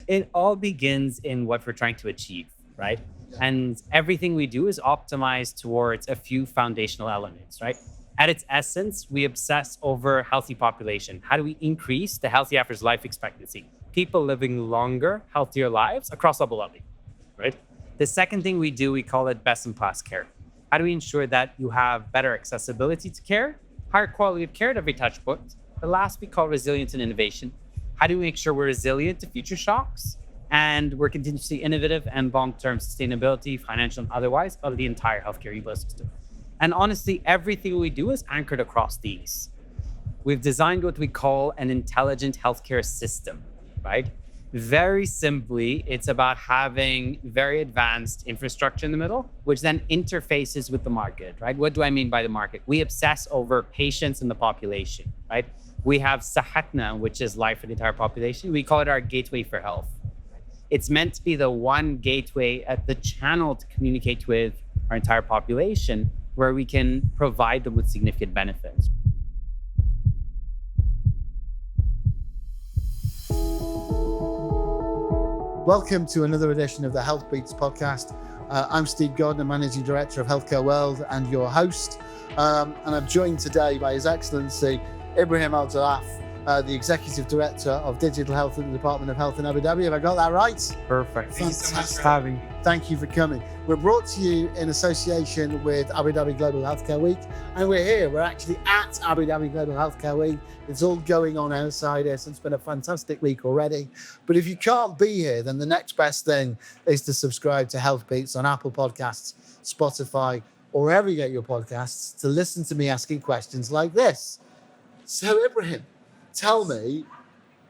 It all begins in what we're trying to achieve, right? And everything we do is optimized towards a few foundational elements, right? At its essence, we obsess over healthy population. How do we increase the healthy average life expectancy? People living longer, healthier lives across Abu Dhabi, right? The second thing we do, we call it best-in-class care. How do we ensure that you have better accessibility to care, higher quality of care at every touch point? The last we call resilience and innovation. How do we make sure we're resilient to future shocks? And we're continuously innovative and long-term sustainability, financial and otherwise, of the entire healthcare ecosystem. And honestly, everything we do is anchored across these. We've designed what we call an intelligent healthcare system, right? Very simply, it's about having very advanced infrastructure in the middle, which then interfaces with the market, right? What do I mean by the market? We obsess over patients and the population, right? We have Sahatna, which is life for the entire population. We call it our gateway for health. It's meant to be the one gateway at the channel to communicate with our entire population, where we can provide them with significant benefits. Welcome to another edition of the Health Beats podcast. I'm Steve Gardner, Managing Director of Healthcare World and your host. And I'm joined today by His Excellency Ibrahim Al Jallaf, the Executive Director of Digital Health at the Department of Health in Abu Dhabi. Have I got that right? Perfect. Thank you so much for having me. Thank you for coming. We're brought to you in association with Abu Dhabi Global Healthcare Week. And we're here. We're actually at Abu Dhabi Global Healthcare Week. It's all going on outside us. It's been a fantastic week already. But if you can't be here, then the next best thing is to subscribe to Health Beats on Apple Podcasts, Spotify, or wherever you get your podcasts, to listen to me asking questions like this. So, Ibrahim, tell me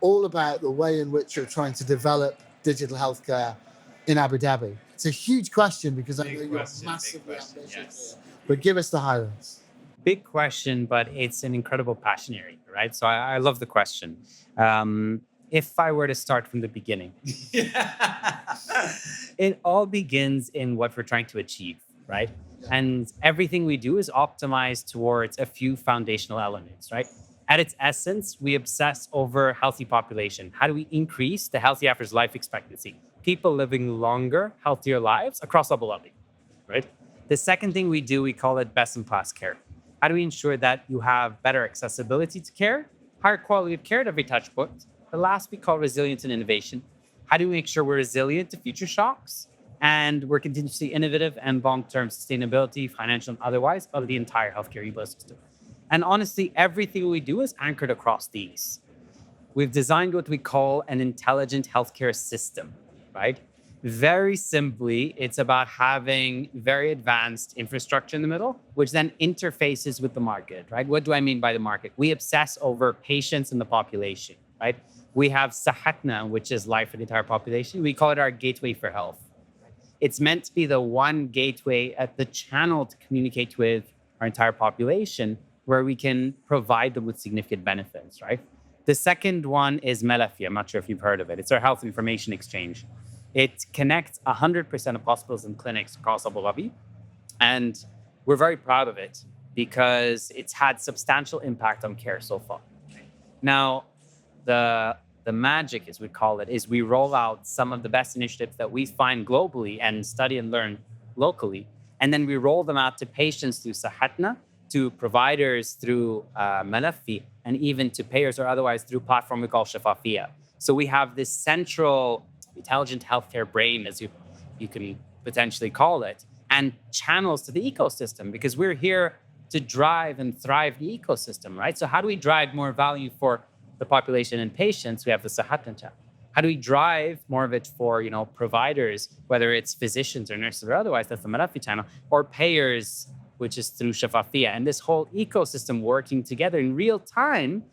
all about the way in which you're trying to develop digital healthcare in Abu Dhabi. It's a huge question because I know you're massively ambitious. Yes. But give us the highlights. Big question, but it's an incredible passion area, right? So I love the question. If I were to start from the beginning, it all begins in what we're trying to achieve, right? And everything we do is optimized towards a few foundational elements, right? At its essence, we obsess over healthy population. How do we increase the healthy average life expectancy? People living longer, healthier lives across Abu Dhabi, right? The second thing we do, we call it best-in-class care. How do we ensure that you have better accessibility to care, higher quality of care at every touch point? The last we call resilience and innovation. How do we make sure we're resilient to future shocks? And we're continuously innovative and long-term sustainability, financial and otherwise, of the entire healthcare ecosystem. And honestly, everything we do is anchored across these. We've designed what we call an intelligent healthcare system, right? Very simply, it's about having very advanced infrastructure in the middle, which then interfaces with the market, right? What do I mean by the market? We obsess over patients and the population, right? We have Sahatna, which is life for the entire population. We call it our gateway for health. It's meant to be the one gateway at the channel to communicate with our entire population, where we can provide them with significant benefits, right? The second one is Malafi. I'm not sure if you've heard of it. It's our health information exchange. It connects 100% of hospitals and clinics across Abu Dhabi. And we're very proud of it because it's had substantial impact on care so far. Now, the magic, as we call it, is we roll out some of the best initiatives that we find globally and study and learn locally. And then we roll them out to patients through Sahatna, to providers through Malafi, and even to payers or otherwise through platform we call Shafafia. So we have this central intelligent healthcare brain, as you can potentially call it, and channels to the ecosystem, because we're here to drive and thrive the ecosystem, right? So how do we drive more value for the population and patients? We have the Sahatna channel. How do we drive more of it for providers, whether it's physicians or nurses or otherwise? That's the Malafi channel, or payers, which is through Shafafia. And this whole ecosystem working together in real time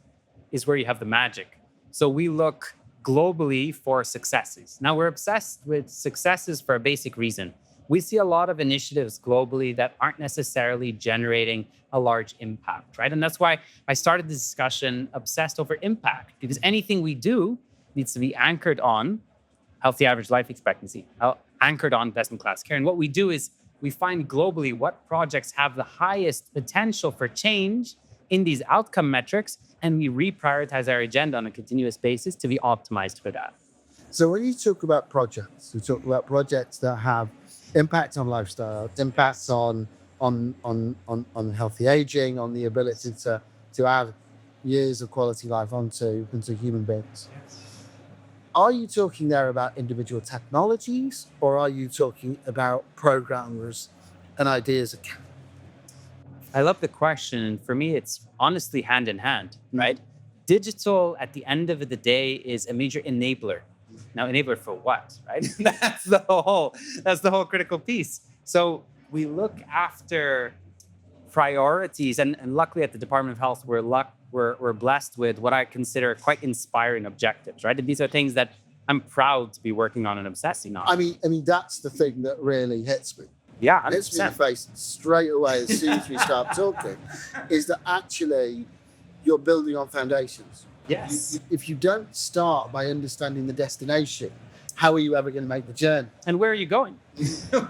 is where you have the magic. So we look globally for successes. Now, we're obsessed with successes for a basic reason. We see a lot of initiatives globally that aren't necessarily generating a large impact, right? And that's why I started this discussion obsessed over impact, because anything we do needs to be anchored on healthy average life expectancy, anchored on best-in-class care. And what we do is we find globally what projects have the highest potential for change in these outcome metrics, and we reprioritize our agenda on a continuous basis to be optimized for that. So when you talk about projects, you talk about projects that have impact on lifestyle, impacts on healthy aging, on the ability to add years of quality life into human beings. Are you talking there about individual technologies, or are you talking about programmers and ideas? I love the question. And for me, it's honestly hand in hand, right? Digital at the end of the day is a major enabler. Now, enabler for what, right? That's the whole critical piece. So we look after priorities, and luckily at the Department of Health, we're blessed with what I consider quite inspiring objectives, right? And these are things that I'm proud to be working on and obsessing on. I mean, that's the thing that really hits me. Yeah, Hits me in the 100%. face straight away as soon as we start talking, is that actually you're building on foundations. Yes. If you don't start by understanding the destination, how are you ever going to make the journey? And where are you going?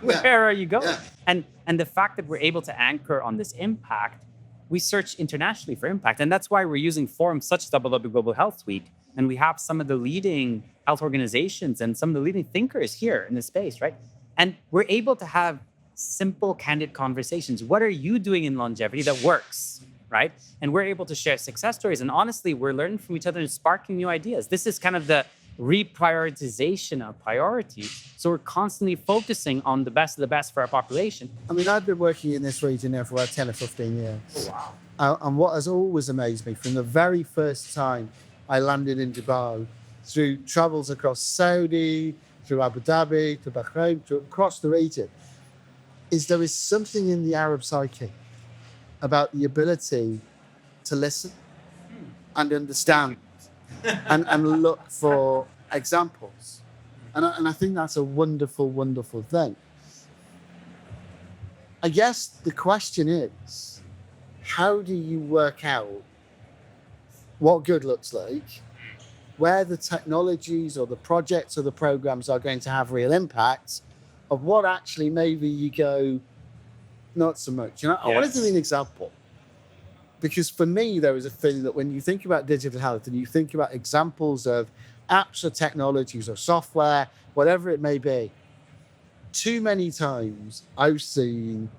Where are you going? Yeah. And the fact that we're able to anchor on this impact, we search internationally for impact. And that's why we're using forums such as Abu Dhabi Global Health Week. And we have some of the leading health organizations and some of the leading thinkers here in the space, right? And we're able to have simple, candid conversations. What are you doing in longevity that works, right? And we're able to share success stories. And honestly, we're learning from each other and sparking new ideas. This is kind of the reprioritization of priorities. So we're constantly focusing on the best of the best for our population. I mean, I've been working in this region now for about 10 or 15 years. Oh, wow. And what has always amazed me from the very first time I landed in Dubai, through travels across Saudi, through Abu Dhabi, to Bahrain, across the region, is there is something in the Arab psyche about the ability to listen and understand and look for examples. And I think that's a wonderful, wonderful thing. I guess the question is, how do you work out what good looks like, where the technologies or the projects or the programs are going to have real impact, of what actually maybe you go, not so much. You know, I want to give you an example. Because for me, there is a feeling that when you think about digital health and you think about examples of apps or technologies or software, whatever it may be, too many times I've seen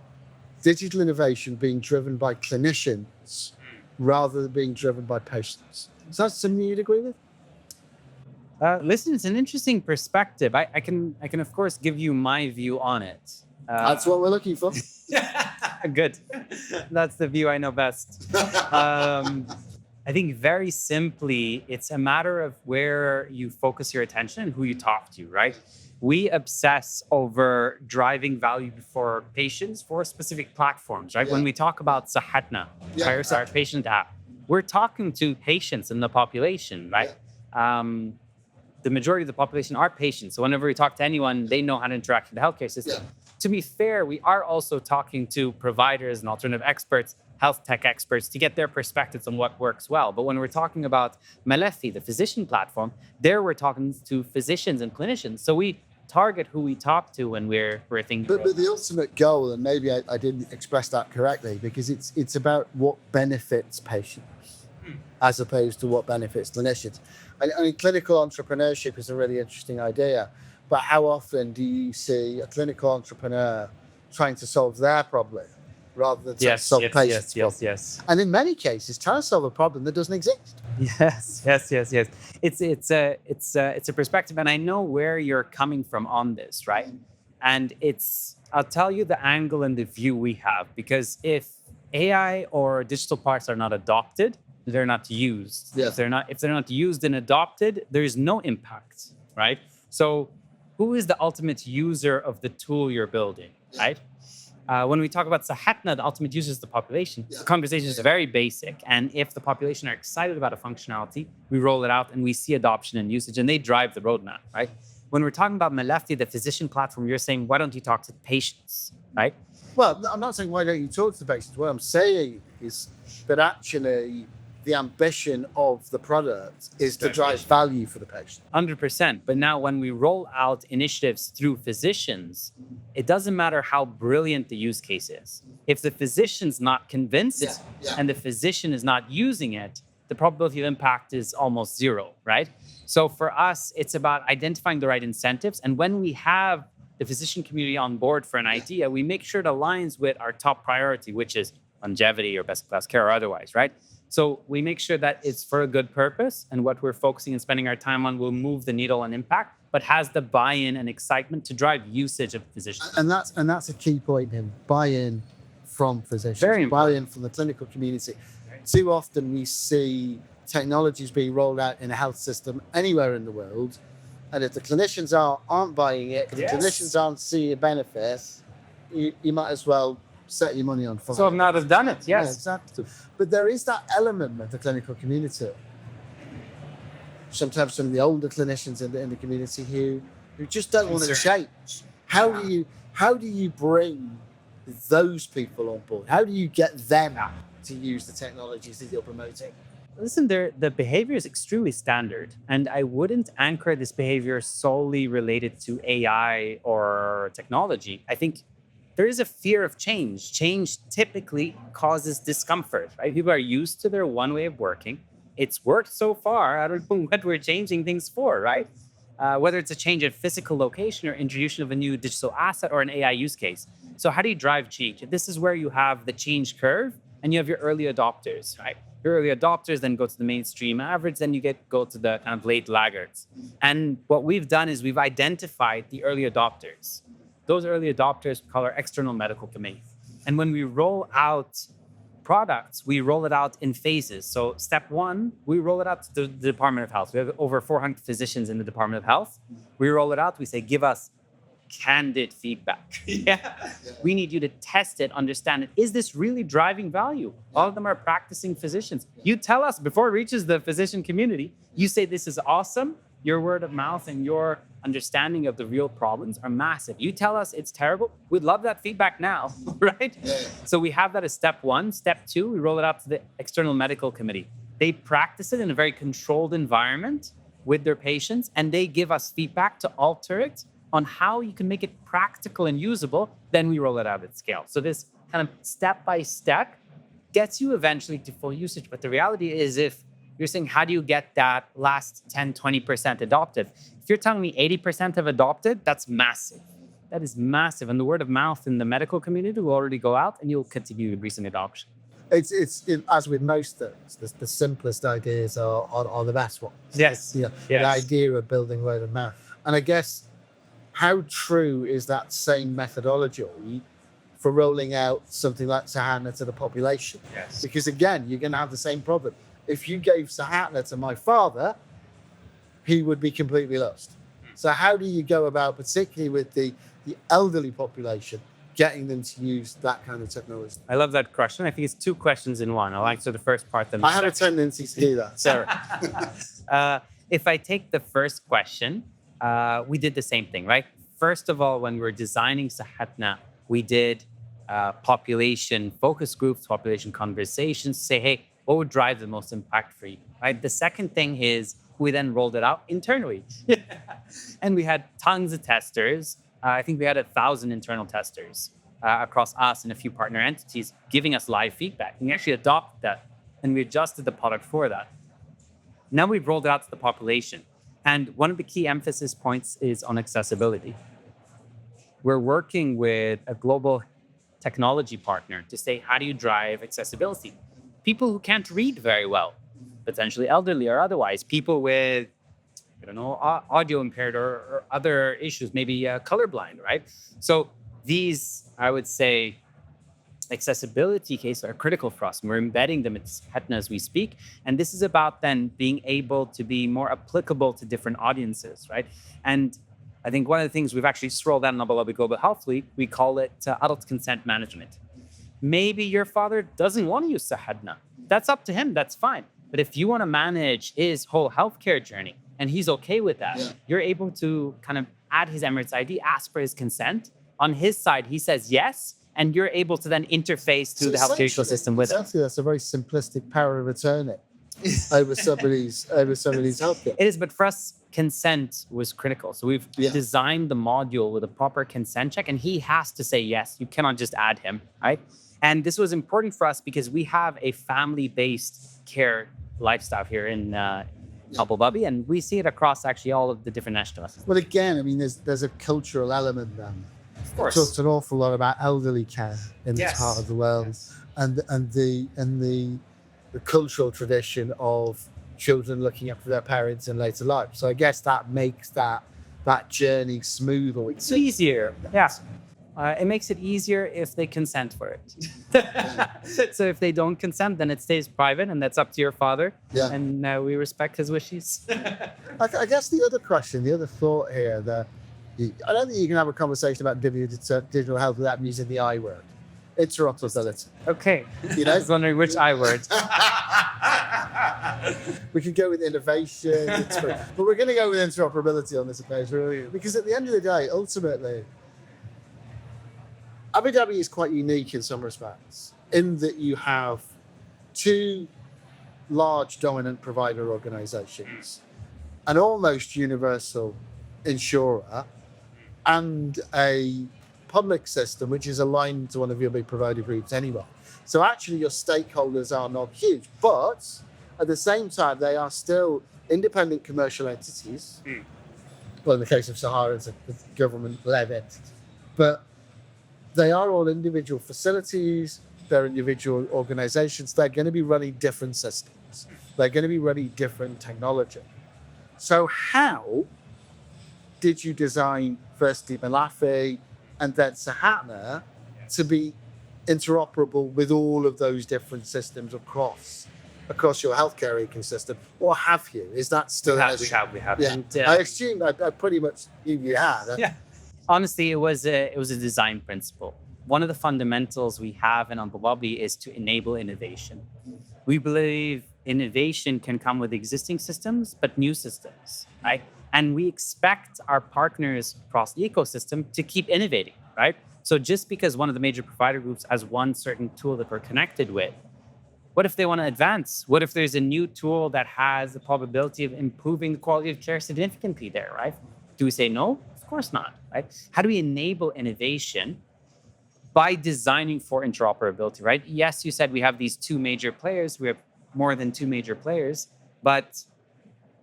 digital innovation being driven by clinicians rather than being driven by patients. Is that something you'd agree with? Listen, it's an interesting perspective. I can of course give you my view on it. That's what we're looking for. Good. That's the view I know best. I think very simply, it's a matter of where you focus your attention and who you talk to, right? We obsess over driving value for patients for specific platforms, right? Yeah. When we talk about Sahatna, Yeah. our patient app, we're talking to patients in the population, right? The majority of the population are patients. So whenever we talk to anyone, they know how to interact with the healthcare system. Yeah. To be fair, we are also talking to providers and alternative experts, health tech experts, to get their perspectives on what works well. But when we're talking about Malafi, the physician platform, there we're talking to physicians and clinicians. So we target who we talk to when we're thinking. But the ultimate goal, and maybe I didn't express that correctly, because it's about what benefits patients as opposed to what benefits clinicians. I mean, clinical entrepreneurship is a really interesting idea, but how often do you see a clinical entrepreneur trying to solve their problem rather than trying to solve patients' problem? Yes. And in many cases, trying to solve a problem that doesn't exist. Yes. It's a perspective, and I know where you're coming from on this, right? And I'll tell you the angle and the view we have, because if AI or digital parts are not adopted, they're not used. Yeah. If they're not used and adopted, there is no impact, right? So who is the ultimate user of the tool you're building, right? When we talk about Sahatna, the ultimate user is the population. The conversation is very basic. And if the population are excited about a functionality, we roll it out and we see adoption and usage, and they drive the roadmap, right? When we're talking about Malafti, the physician platform, you're saying, why don't you talk to patients, right? Well, I'm not saying why don't you talk to the patients. What I'm saying is that actually the ambition of the product is to drive value for the patient. 100%. But now when we roll out initiatives through physicians, it doesn't matter how brilliant the use case is. If the physician's not convinced and the physician is not using it, the probability of impact is almost zero, right? So for us, it's about identifying the right incentives. And when we have the physician community on board for an idea, we make sure it aligns with our top priority, which is longevity or best class care or otherwise, right? So we make sure that it's for a good purpose, and what we're focusing and spending our time on will move the needle on impact, but has the buy-in and excitement to drive usage of physicians. And that's a key point in buy-in from physicians, Very important. buy-in from the clinical community. Too often we see technologies being rolled out in a health system anywhere in the world, and if the clinicians aren't buying it, if the clinicians aren't seeing a benefit, you might as well set your money on fire. So I've not have done it, yes. Yeah, exactly. But there is that element of the clinical community. Sometimes some of the older clinicians in the community who just don't want to change. How do you bring those people on board? How do you get them to use the technologies that you're promoting? Listen, the behavior is extremely standard, and I wouldn't anchor this behavior solely related to AI or technology. I think there is a fear of change. Change typically causes discomfort, right? People are used to their one way of working. It's worked so far. I don't know what we're changing things for, right? Whether it's a change in physical location or introduction of a new digital asset or an AI use case. So how do you drive change? This is where you have the change curve and you have your early adopters, right? Your early adopters then go to the mainstream average, then you go to the kind of late laggards. And what we've done is we've identified the early adopters. Those early adopters we call our external medical committee. And when we roll out products, we roll it out in phases. So step one, we roll it out to the Department of Health. We have over 400 physicians in the Department of Health. We roll it out, we say, give us candid feedback. We need you to test it, understand it. Is this really driving value? All of them are practicing physicians. You tell us before it reaches the physician community, you say this is awesome. Your word of mouth and your understanding of the real problems are massive. You tell us it's terrible. We'd love that feedback now, right? So we have that as step one. Step two, we roll it out to the external medical committee. They practice it in a very controlled environment with their patients, and they give us feedback to alter it on how you can make it practical and usable. Then we roll it out at scale. So this kind of step by step gets you eventually to full usage. But the reality is, if you're saying, how do you get that last 10, 20% adopted? If you're telling me 80% have adopted, that's massive. That is massive. And the word of mouth in the medical community will already go out, and you'll continue increasing adoption. It's as with most things, the simplest ideas are the best ones. Yes. Yeah. The idea of building word of mouth. And I guess, how true is that same methodology for rolling out something like Sahana to the population? Yes. Because again, you're going to have the same problem. If you gave Sahana to my father, he would be completely lost. So how do you go about, particularly with the elderly population, getting them to use that kind of technology? I love that question. I think it's two questions in one. I'll answer the first part. Then I have a tendency to do that. Sorry. If I take the first question, we did the same thing, right? First of all, when we were designing Sahatna, we did population focus groups, population conversations, say, hey, what would drive the most impact for you, right? The second thing is we then rolled it out internally. And we had tons of testers. I think we had 1,000 internal testers across us and a few partner entities giving us live feedback. And we actually adopted that, and we adjusted the product for that. Now we've rolled it out to the population. And one of the key emphasis points is on accessibility. We're working with a global technology partner to say, how do you drive accessibility? People who can't read very well, potentially elderly or otherwise, people with, I don't know, audio impaired or other issues, maybe colorblind, right? So these, I would say, accessibility cases are critical for us. We're embedding them in Hetna as we speak. And this is about then being able to be more applicable to different audiences, right? And I think one of the things we've actually rolled out in Abu Dhabi Global Health Week, we call it adult consent management. Maybe your father doesn't want to use Sahadna. That's up to him. That's fine. But if you want to manage his whole healthcare journey and he's okay with that, you're able to kind of add his Emirates ID, ask for his consent. On his side, he says yes, and you're able to then interface through the healthcare ecosystem with it. That's a very simplistic power of attorney over somebody's healthcare. It is, but for us, consent was critical. So we've designed the module with a proper consent check, and he has to say yes. You cannot just add him, right? And this was important for us because we have a family-based care lifestyle here in Abu Dhabi, and we see it across actually all of the different nationalities. Well, again, I mean, there's a cultural element then. Of course. Talks an awful lot about elderly care in this Yes. part of the world, Yes. and the cultural tradition of children looking after their parents in later life. So I guess that makes that journey smoother. It's easier. Yeah. It makes it easier if they consent for it. So if they don't consent, then it stays private, and that's up to your father. Yeah. And we respect his wishes. I guess the other question, the other thought here, I don't think you can have a conversation about digital health without using the I word. Interoperability. Okay. You know? I was wondering which I word. We could go with innovation, but we're going to go with interoperability on this occasion, because at the end of the day, ultimately, Abu Dhabi is quite unique in some respects, in that you have two large dominant provider organizations, an almost universal insurer, and a public system which is aligned to one of your big provider groups anyway. So actually your stakeholders are not huge, but at the same time, they are still independent commercial entities. Well, in the case of Sahara, it's a government-led entity. But they are all individual facilities, they're individual organizations, they're going to be running different systems. They're going to be running different technology. So how did you design firstly Malafi and then Sahatna to be interoperable with all of those different systems across your healthcare ecosystem? Or have you? Is that still... We have. Yeah. And, I assume I pretty much you had. Yeah. Honestly, it was a design principle. One of the fundamentals we have in Abu Dhabi is to enable innovation. We believe innovation can come with existing systems, but new systems, right? And we expect our partners across the ecosystem to keep innovating, right? So just because one of the major provider groups has one certain tool that we're connected with, what if they want to advance? What if there's a new tool that has the probability of improving the quality of care significantly there, right? Do we say no? Of course not, right? How do we enable innovation? By designing for interoperability, right? Yes, you said we have these two major players. We have more than two major players, but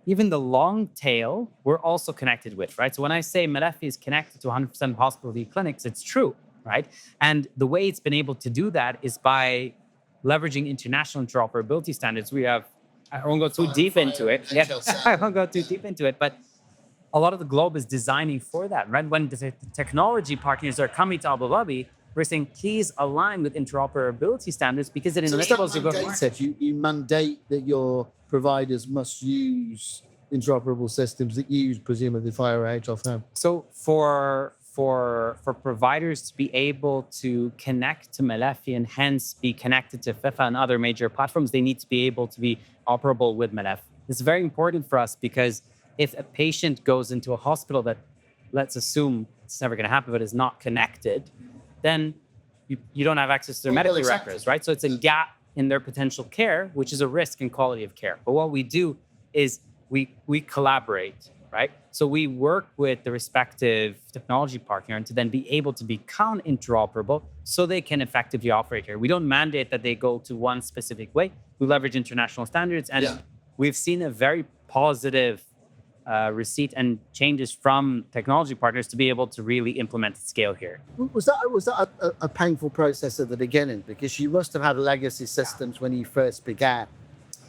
even the long tail, we're also connected with, right? So when I say Malafi is connected to 100% of hospital clinics, it's true, right? And the way it's been able to do that is by leveraging international interoperability standards. I won't go too deep into it. Yeah, I won't go too deep into it, but a lot of the globe is designing for that, right? When the technology partners are coming to Abu Dhabi, we're saying, please align with interoperability standards because it enables you to go. You mandate that your providers must use interoperable systems that use presumably FireEdge or FAM. So for providers to be able to connect to Malafi and hence be connected to FIFA and other major platforms, they need to be able to be operable with Malafi. It's very important for us because if a patient goes into a hospital that, let's assume it's never going to happen, but is not connected, then you don't have access to their medical records, right? So it's a gap in their potential care, which is a risk in quality of care. But what we do is we collaborate, right? So we work with the respective technology partner and to then be able to become interoperable so they can effectively operate here. We don't mandate that they go to one specific way. We leverage international standards, and we've seen a very positive receipt and changes from technology partners to be able to really implement at scale here. Was that a painful process at the beginning? Because you must have had legacy systems when you first began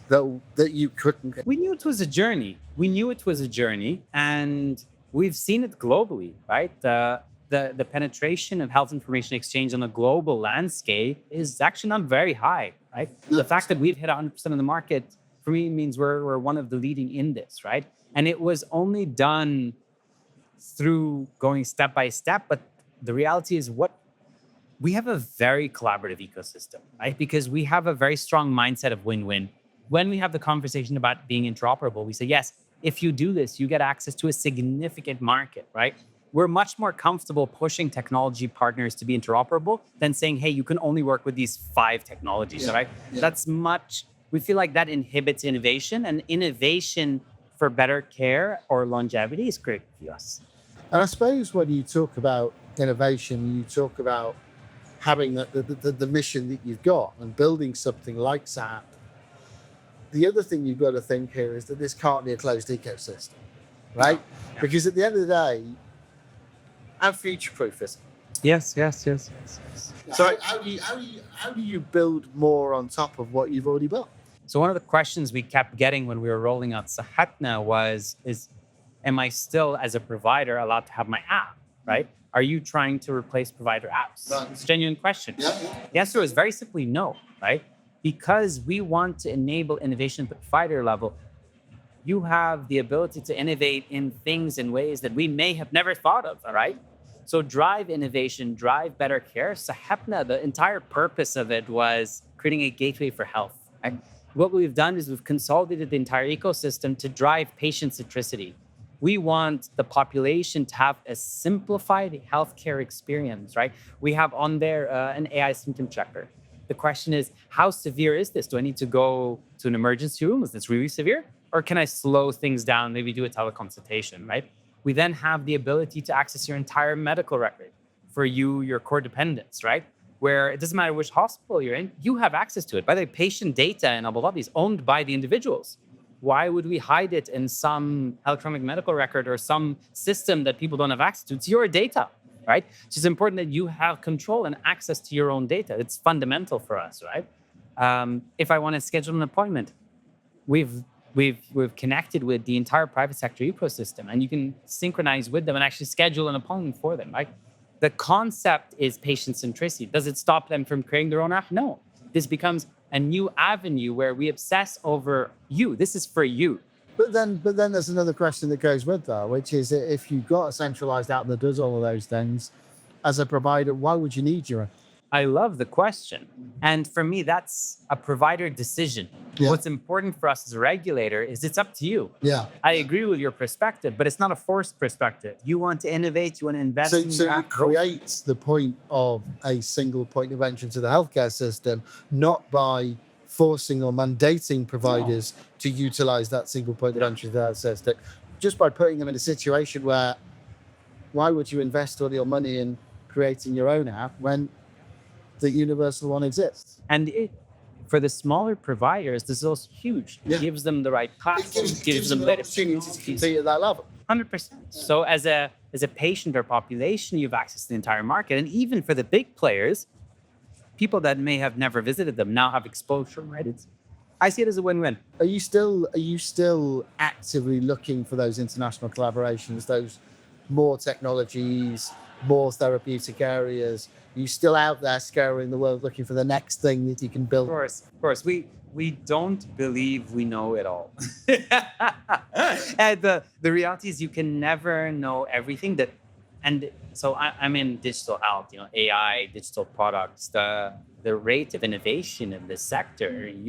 that you couldn't. We knew it was a journey. And we've seen it globally, right? The penetration of health information exchange on a global landscape is actually not very high, right? The fact that we've hit 100% of the market for me means we're one of the leading in this, right? And it was only done through going step by step. But the reality is we have a very collaborative ecosystem, right? Because we have a very strong mindset of win-win. When we have the conversation about being interoperable, we say, yes, if you do this, you get access to a significant market, right? We're much more comfortable pushing technology partners to be interoperable than saying, hey, you can only work with these 5 technologies, right? We feel like that inhibits innovation, and innovation for better care or longevity is critical to us. And I suppose when you talk about innovation, you talk about having the mission that you've got and building something like SAP. the other thing you've got to think here is that this can't be a closed ecosystem, right? Yeah. Because at the end of the day, how future-proof is it? Yes. So how do you build more on top of what you've already built? So one of the questions we kept getting when we were rolling out Sahatna am I still, as a provider, allowed to have my app, right? Are you trying to replace provider apps? Right. It's a genuine question. Yeah. The answer is very simply no, right? Because we want to enable innovation at the provider level, you have the ability to innovate in things in ways that we may have never thought of, all right? So drive innovation, drive better care. Sahapna, the entire purpose of it was creating a gateway for health. Right? What we've done is we've consolidated the entire ecosystem to drive patient centricity. We want the population to have a simplified healthcare experience, right? We have on there an AI symptom checker. The question is, how severe is this? Do I need to go to an emergency room? Is this really severe? Or can I slow things down, maybe do a teleconsultation, right? We then have the ability to access your entire medical record for you, your core dependents, right? Where it doesn't matter which hospital you're in, you have access to it. By the way, patient data in Abu Dhabi is owned by the individuals. Why would we hide it in some electronic medical record or some system that people don't have access to? It's your data, right? So it's important that you have control and access to your own data. It's fundamental for us, right? If I want to schedule an appointment, we've connected with the entire private sector ecosystem, and you can synchronize with them and actually schedule an appointment for them, right? The concept is patient centricity. Does it stop them from creating their own app? No. This becomes a new avenue where we obsess over you. This is for you. But then there's another question that goes with that, which is that if you've got a centralized app that does all of those things, as a provider, why would you need your own? I love the question. And for me, that's a provider decision. Yeah. What's important for us as a regulator is it's up to you. Yeah. I agree with your perspective, but it's not a forced perspective. You want to innovate, you want to invest in So your it app. creates the point of a single point of entry to the healthcare system, not by forcing or mandating providers to utilize that single point of entry to the health system, just by putting them in a situation where why would you invest all your money in creating your own app when the universal one exists? And for the smaller providers, this is also huge. Yeah. It gives them the right platform, gives them an better opportunity to compete at that level. 100%. So as a patient or population, you have access to the entire market. And even for the big players, people that may have never visited them now have exposure, right? I see it as a win-win. Are you still actively looking for those international collaborations, those more technologies, more therapeutic areas? Are you still out there scouring the world looking for the next thing that you can build? Of course. We don't believe we know it all. And the reality is you can never know everything. And so I'm in digital health, AI, digital products, the rate of innovation in this sector, it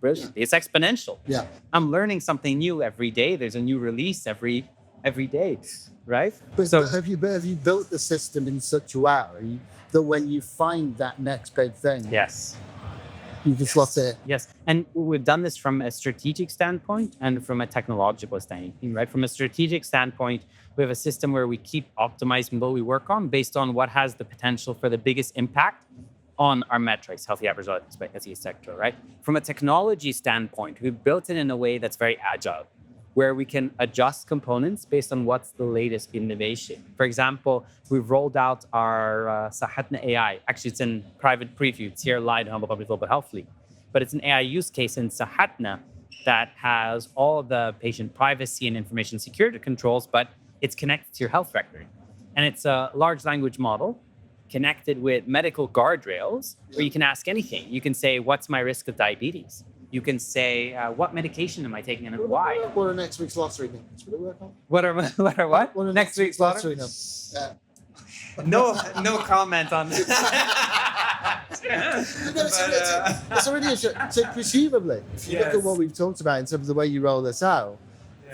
brilliantly. It's exponential. Yeah. I'm learning something new every day. There's a new release every day, right? But have you built the system in such a way that when you find that next big thing, Yes. you just slot it? Yes. And we've done this from a strategic standpoint and from a technological standpoint, right? From a strategic standpoint, we have a system where we keep optimizing what we work on based on what has the potential for the biggest impact on our metrics, healthy average life expectancy, et cetera, right? From a technology standpoint, we've built it in a way that's very agile, where we can adjust components based on what's the latest innovation. For example, we've rolled out our Sahatna AI. Actually, it's in private preview. It's here live in Abu Dhabi Global Health League. But it's an AI use case in Sahatna that has all the patient privacy and information security controls, but it's connected to your health record. And it's a large language model connected with medical guardrails where you can ask anything. You can say, what's my risk of diabetes? You can say, what medication am I taking and why? What are next week's lottery numbers? Will it work on? What are what? What are Next week's lottery? numbers? Yeah. No comment on that. It's already interesting. So presumably, if you look at what we've talked about in terms of the way you roll this out,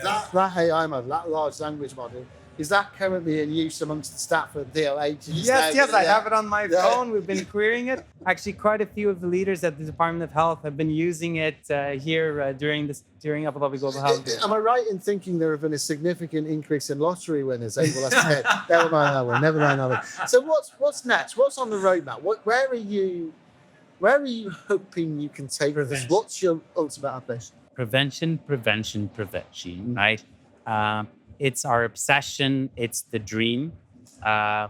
that AI model, that large language model, is that currently in use amongst the staff at DOH? Yes, I have it on my phone. We've been querying it. Actually, quite a few of the leaders at the Department of Health have been using it here during Abu Dhabi Global Health. Am I right in thinking there have been a significant increase in lottery winners? Well, that's it. Never mind that one. So what's next? What's on the roadmap? Where are you hoping you can take this? What's your ultimate ambition? prevention, prevention, prevention, right? It's our obsession. It's the dream. I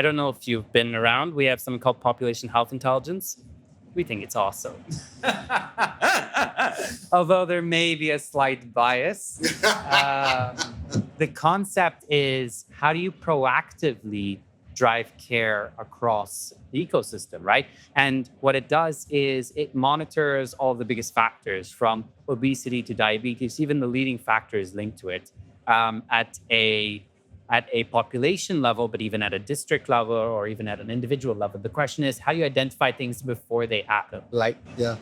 don't know if you've been around. We have something called population health intelligence. We think it's awesome. Although there may be a slight bias. The concept is, how do you proactively drive care across the ecosystem, right? And what it does is it monitors all the biggest factors, from obesity to diabetes, even the leading factors linked to it, at a population level, but even at a district level or even at an individual level. The question is, how do you identify things before they happen? Yeah.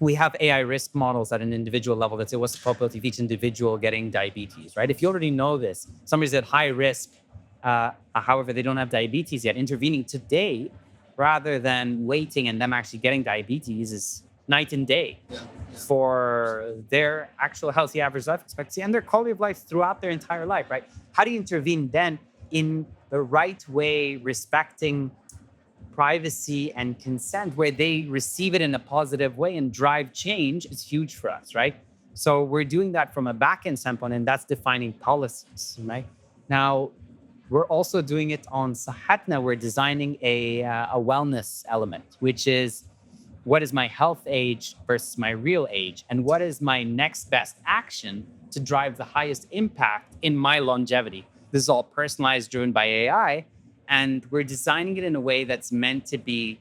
We have AI risk models at an individual level that say, what's the probability of each individual getting diabetes, right? If you already know this, somebody's at high risk, however, they don't have diabetes yet, intervening today rather than waiting and them actually getting diabetes is night and day for their actual healthy average life expectancy and their quality of life throughout their entire life, right? How do you intervene then in the right way, respecting privacy and consent, where they receive it in a positive way and drive change? Is huge for us, right? So we're doing that from a back-end standpoint, and that's defining policies, right? Now, we're also doing it on Sahatna. We're designing a wellness element, which is, what is my health age versus my real age? And what is my next best action to drive the highest impact in my longevity? This is all personalized, driven by AI. And we're designing it in a way that's meant to be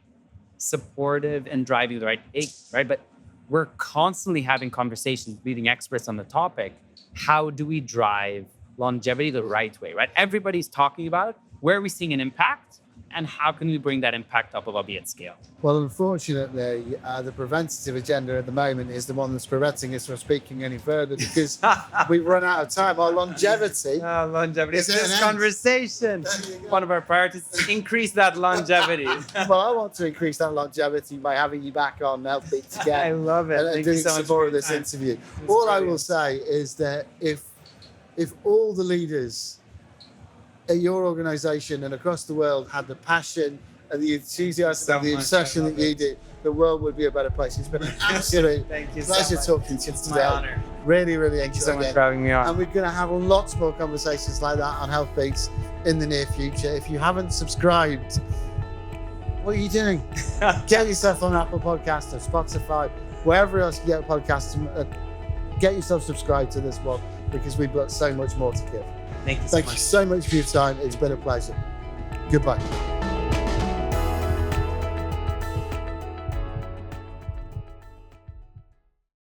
supportive and driving the right age, right? But we're constantly having conversations with leading experts on the topic. How do we drive longevity the right way, right? Everybody's talking about it. Where are we seeing an impact? And how can we bring that impact up above at scale? Well, unfortunately, the preventative agenda at the moment is the one that's preventing us from speaking any further, because we've run out of time. Our longevity. Longevity is Is it this an end? conversation. One of our priorities is to increase that longevity. Well, I want to increase that longevity by having you back on Health Beats again. I love it. And Thank doing you so some much more for of your this time. interview. It's All I brilliant. will say is that if all the leaders at your organization and across the world had the passion and the enthusiasm So and the much, obsession I that love you did, the world would be a better place. It's been an absolute Thank you so pleasure much. talking to you It's today. my honor. Really, really Thank you so enjoyed much it. for having me on. And we're going to have lots more conversations like that on Health Beats in the near future. If you haven't subscribed, what are you doing? Get yourself on Apple Podcasts or Spotify, wherever else you get podcasts. Get yourself subscribed to this one, because we've got so much more to give. Thank you so Thank much. you so much for your time. It's been a pleasure. Goodbye.